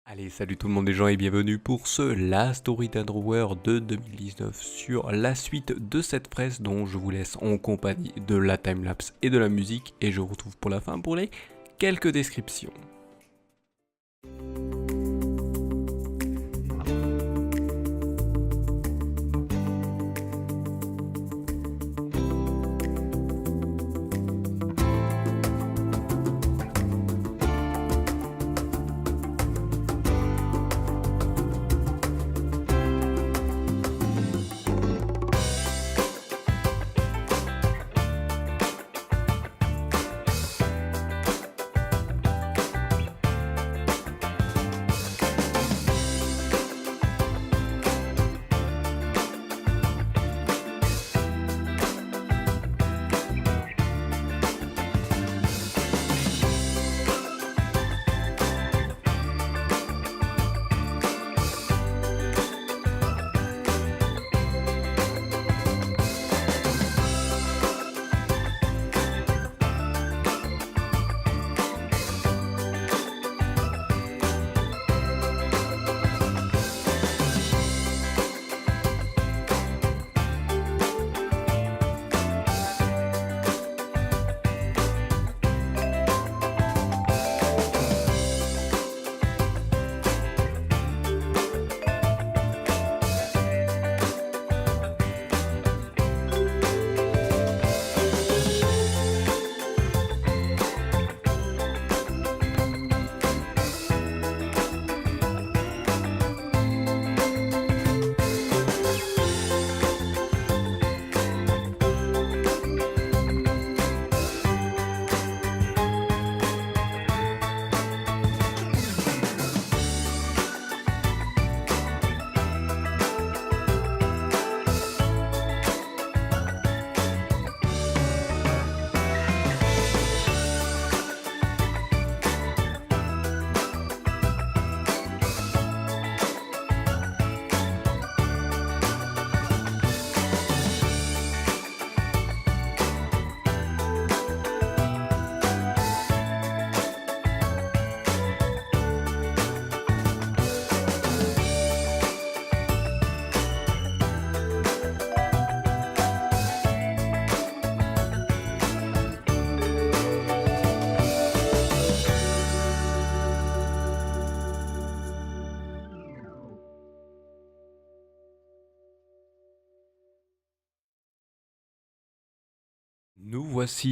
Allez, salut tout le monde les gens et bienvenue pour ce Last Story d'Underwear de 2019 sur la suite de cette presse dont je vous laisse en compagnie de la timelapse et de la musique et je vous retrouve pour la fin pour les quelques descriptions.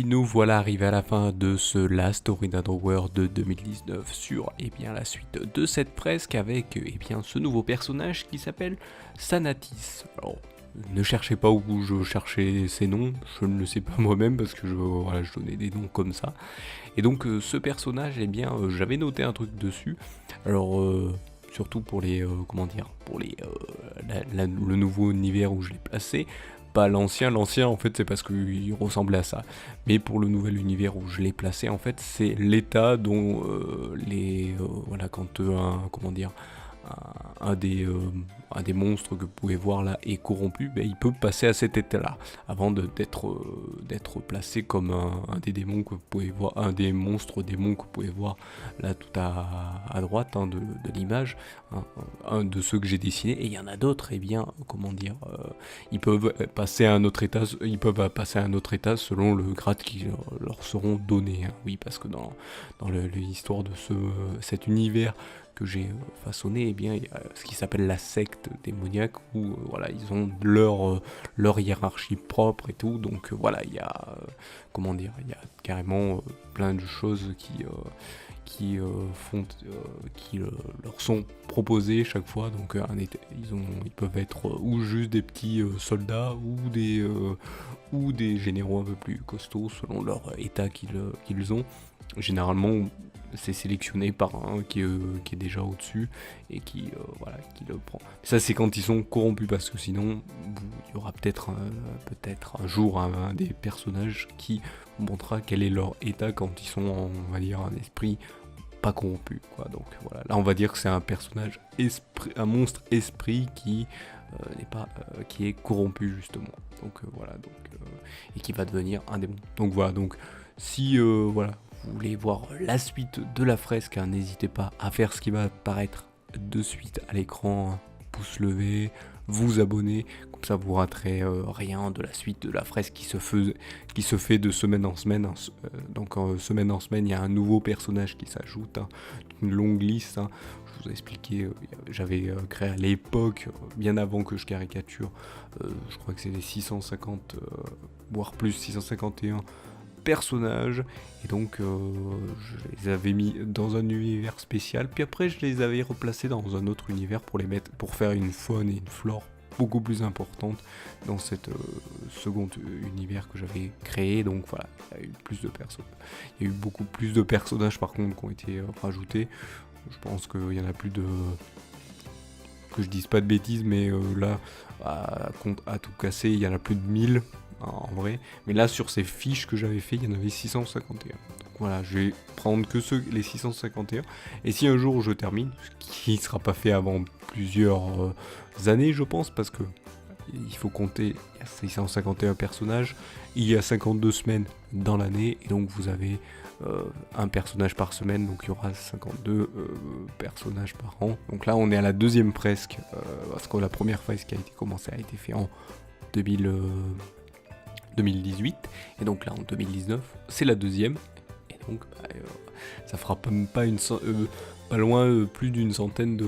Nous voilà arrivés à la fin de ce Last Story d'Underwear de 2019 sur la suite de cette presse avec ce nouveau personnage qui s'appelle Sanatis. Alors, ne cherchez pas où je cherchais ces noms, je ne le sais pas moi-même parce que je donnais des noms comme ça. Et donc ce personnage, j'avais noté un truc dessus. Alors surtout pour les le nouveau univers où je l'ai placé. Pas l'ancien en fait c'est parce qu'il ressemblait à ça. Mais pour le nouvel univers où je l'ai placé en fait c'est l'état dont quand un des monstres que vous pouvez voir là est corrompu, il peut passer à cet état là avant d'être placé comme un des démons que vous pouvez voir, un des monstres démons que vous pouvez voir là tout à droite de l'image, un de ceux que j'ai dessinés. Et il y en a d'autres, ils peuvent passer à un autre état, selon le grade qui leur seront donnés, oui, parce que dans l'histoire de cet univers que j'ai façonné, il y a ce qui s'appelle la secte démoniaque où ils ont leur hiérarchie propre et tout. Donc il y a il y a carrément plein de choses qui leur sont proposées chaque fois. Donc ils peuvent être ou juste des petits soldats ou des généraux un peu plus costauds selon leur état qu'ils ont. Généralement c'est sélectionné par un qui est déjà au-dessus et qui le prend. Mais ça c'est quand ils sont corrompus, parce que sinon il y aura peut-être un jour un des personnages qui montrera quel est leur état quand ils sont un esprit pas corrompu, quoi. Donc voilà, là on va dire que c'est un personnage un monstre esprit qui n'est pas qui est corrompu justement. Donc et qui va devenir un démon. Donc voilà, donc si vous voulez voir la suite de la fresque, hein, n'hésitez pas à faire ce qui va apparaître de suite à l'écran, hein. Pouce levé, vous abonner, comme ça vous raterez rien de la suite de la fresque qui se fait de semaine en semaine, hein. Donc semaine en semaine, il y a un nouveau personnage qui s'ajoute, hein, une longue liste, hein. Je vous ai expliqué, j'avais créé à l'époque, bien avant que je caricature, je crois que c'est les 650, voire plus 651 personnages, et donc je les avais mis dans un univers spécial, puis après je les avais replacés dans un autre univers pour faire une faune et une flore beaucoup plus importante dans cette second univers que j'avais créé. Donc voilà, il y a eu plus de personnes, il y a eu beaucoup plus de personnages par contre qui ont été rajoutés. Je pense qu'il y en a plus de, que je dise pas de bêtises, mais là à tout casser, il y en a plus de 1000 en vrai, mais là sur ces fiches que j'avais fait, il y en avait 651. Donc voilà, je vais prendre que les 651, et si un jour je termine, ce qui ne sera pas fait avant plusieurs années je pense, parce que il faut compter, il y a 651 personnages, il y a 52 semaines dans l'année, et donc vous avez un personnage par semaine, donc il y aura 52 personnages par an. Donc là on est à la deuxième fresque, parce que la première fresque qui a été commencée a été faite en 2018, et donc là en 2019 c'est la deuxième, et donc ça fera pas loin plus d'une centaine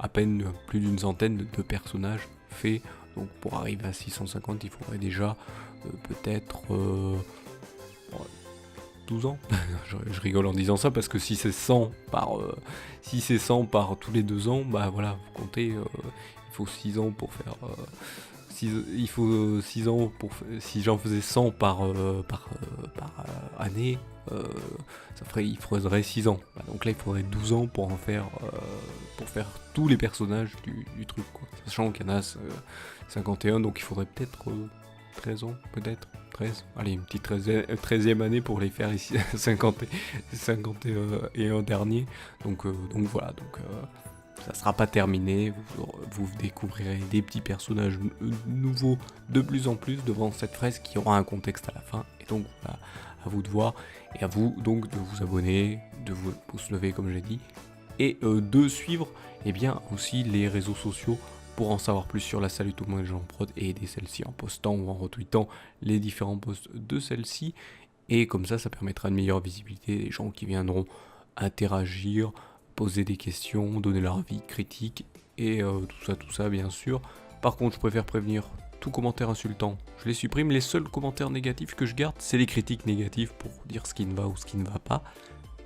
à peine plus d'une centaine de personnages faits. Donc pour arriver à 650, il faudrait déjà peut-être 12 ans. je rigole en disant ça, parce que si c'est 100 par tous les 2 ans, bah voilà, vous comptez, il faut 6 ans pour faire il faut 6 ans pour, si j'en faisais 100 par année, il faudrait 6 ans. Donc là il faudrait 12 ans pour faire tous les personnages du truc, quoi. Sachant qu'il y en a 51, donc il faudrait peut-être 13 ans, peut-être 13. Allez, une petite 13e année pour les faire ici, 51 derniers. Donc voilà, ça sera pas terminé, vous découvrirez des petits personnages nouveaux de plus en plus devant cette fresque qui aura un contexte à la fin. Et donc voilà, à vous de voir, et à vous donc de vous abonner, de vous pouce lever comme j'ai dit, et de suivre bien aussi les réseaux sociaux pour en savoir plus sur la Salut tout le monde Jean Prod, et aider celle-ci en postant ou en retweetant les différents posts de celle-ci. Et comme ça permettra une meilleure visibilité des gens qui viendront interagir, poser des questions, donner leur avis critique, et tout ça bien sûr. Par contre, je préfère prévenir, tout commentaire insultant, je les supprime. Les seuls commentaires négatifs que je garde, c'est les critiques négatives pour dire ce qui ne va ou ce qui ne va pas,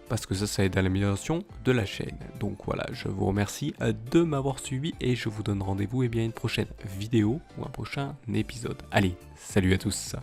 parce que ça aide à l'amélioration de la chaîne. Donc voilà, je vous remercie de m'avoir suivi, et je vous donne rendez-vous à une prochaine vidéo ou un prochain épisode. Allez, salut à tous.